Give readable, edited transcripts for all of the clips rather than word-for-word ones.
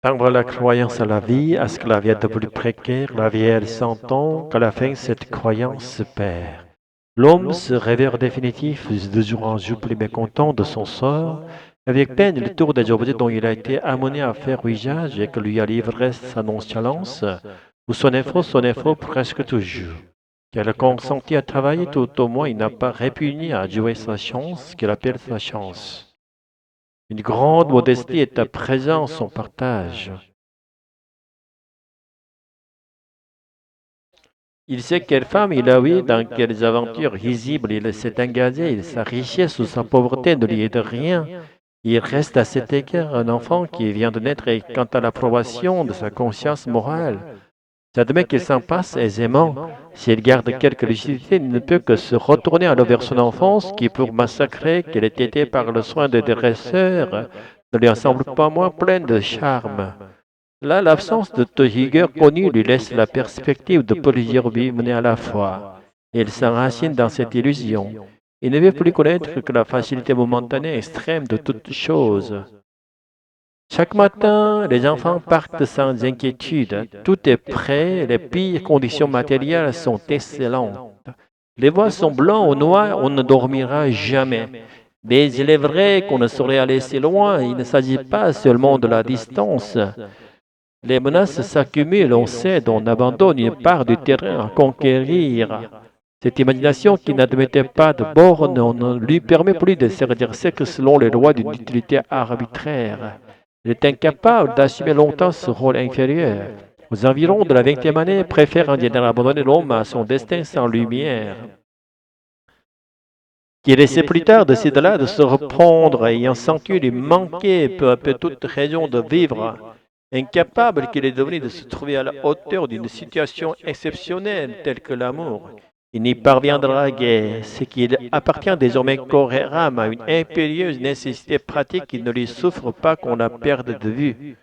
Tendre la croyance à la vie, à ce que la vie est de plus précaire, la vie elle s'entend, qu'à la fin cette croyance se perd. L'homme se révère définitif, de jour en jour plus mécontent de son sort, avec peine le tour des objets dont il a été amené à faire usage et que lui a livré sa nonchalance, ou son effort presque toujours. Qu'elle a consenti à travailler, tout au moins il n'a pas répugné à jouer sa chance, qu'il appelle sa chance. Une grande modestie est à présent son partage. Il sait quelle femme il a eu, dans quelles aventures risibles il s'est engagé, sa richesse ou sa pauvreté ne lui est de rien. Il reste à cet égard un enfant qui vient de naître et quant à l'approbation de sa conscience morale, j'admets qu'il s'en passe aisément. S'il garde quelque lucidité, il ne peut que se retourner alors vers son enfance qui, pour massacrer qu'elle ait été par le soin des dresseurs, ne lui en semble pas moins pleine de charme. Là, l'absence de toute rigueur connue lui laisse la perspective de plusieurs vies menées à la fois. Il s'enracine dans cette illusion. Il ne veut plus connaître que la facilité momentanée extrême de toute chose. Chaque matin, les enfants partent sans inquiétude. Tout est prêt, les pires conditions matérielles sont excellentes. Les voies sont blancs ou noirs, on ne dormira jamais. Mais il est vrai qu'on ne saurait aller si loin, il ne s'agit pas seulement de la distance. Les menaces s'accumulent, on cède, on abandonne une part du terrain à conquérir. Cette imagination qui n'admettait pas de bornes, on ne lui permet plus de s'exercer que selon les lois d'une utilité arbitraire. Il est incapable d'assumer longtemps ce rôle inférieur. Aux environs de la 20e année, préfère en général abandonner l'homme à son destin sans lumière. Qu'il essaie plus tard de là de se reprendre, ayant senti lui manquer peu à peu toute raison de vivre. Incapable qu'il est devenu de se trouver à la hauteur d'une situation exceptionnelle telle que l'amour. Il n'y parviendra guère, ce qu'il appartient désormais corps et âme à une impérieuse nécessité pratique qui ne lui souffre pas qu'on la perde de vue.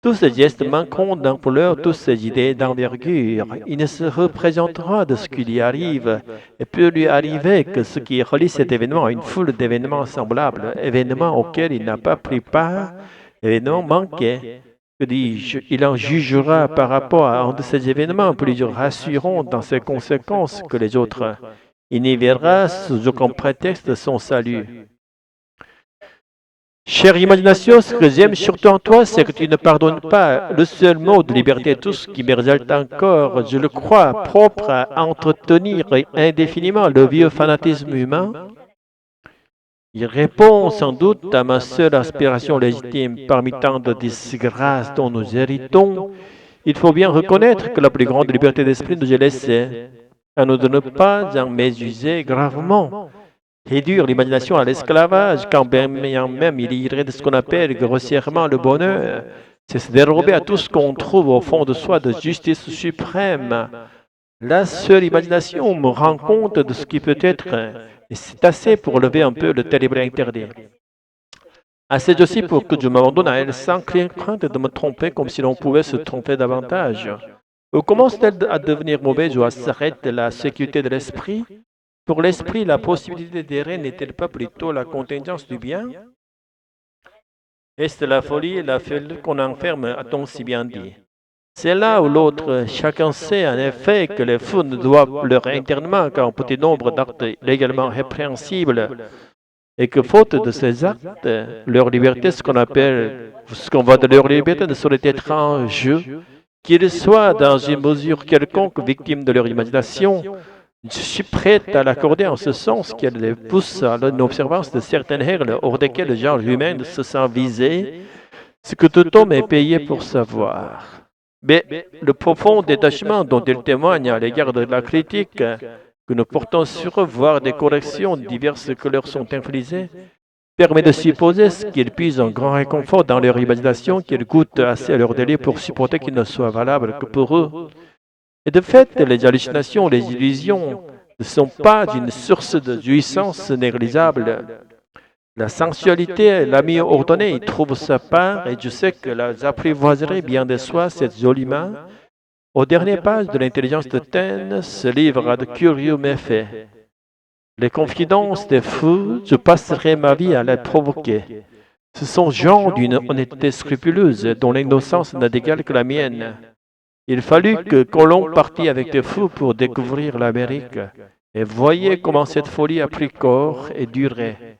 Tous ces gestes manqueront d'ampleur, toutes ces idées d'envergure. Il ne se représentera de ce qui lui arrive, et peut lui arriver que ce qui relie cet événement à une foule d'événements semblables, événements auxquels il n'a pas pris part, événements manqués. Que dis-je, il en jugera par rapport à un de ces événements plus rassurants dans ses conséquences que les autres. Il n'y verra sous aucun prétexte son salut. Chère imagination, ce que j'aime surtout en toi, c'est que tu ne pardonnes pas. Le seul mot de liberté est tout ce qui me résulte encore, je le crois, propre à entretenir indéfiniment le vieux fanatisme humain. Il répond sans doute à ma seule aspiration légitime parmi tant de disgrâces dont nous héritons. Il faut bien reconnaître que la plus grande liberté d'esprit nous est laissée, à nous de ne pas en mésuser gravement. Réduire l'imagination à l'esclavage, quand même il irait de ce qu'on appelle grossièrement le bonheur, c'est se dérober à tout ce qu'on trouve au fond de soi de justice suprême. La seule imagination me rend compte de ce qui peut être, et c'est assez pour lever un peu le terrible interdit. Assez aussi pour que je m'abandonne à elle sans crainte de me tromper comme si l'on pouvait se tromper davantage. Où commence-t-elle à devenir mauvaise ou à s'arrêter la sécurité de l'esprit? Pour l'esprit, la possibilité d'errer n'est-elle pas plutôt la contingence du bien? Est-ce la folie qu'on enferme, a-t-on si bien dit? C'est là où l'autre, chacun sait en effet que les fous ne doivent leur internement qu'un petit nombre d'actes légalement répréhensibles, et que faute de ces actes, leur liberté, ce qu'on va de leur liberté ne saurait être en jeu, qu'ils soient dans une mesure quelconque victimes de leur imagination. Je suis prête à l'accorder en ce sens qu'elle les pousse à l'observance de certaines règles hors desquelles le genre humain se sent visé, ce que tout homme est payé pour savoir. Mais le profond détachement dont il témoigne à l'égard de la critique que nous portons sur eux, voire des corrections diverses que leur sont infligées, permet de supposer qu'ils puisent un grand réconfort dans leur imagination, qu'ils goûtent assez à leur délire pour supporter qu'ils ne soient valables que pour eux. Et de fait, les hallucinations, les illusions ne sont pas d'une source de jouissance négligeable. La sensualité, la mieux ordonnée, y trouve sa part, et je sais que j'apprivoiserai bien de soi cette jolie main. Aux dernières pages de l'intelligence de Taine, ce livre a de curieux méfaits. Les confidences des fous, je passerai ma vie à les provoquer. Ce sont gens d'une honnêteté scrupuleuse, dont l'innocence n'a d'égal que la mienne. Il fallut que Colomb partît avec des fous pour découvrir l'Amérique. Et voyez comment cette folie a pris corps et duré.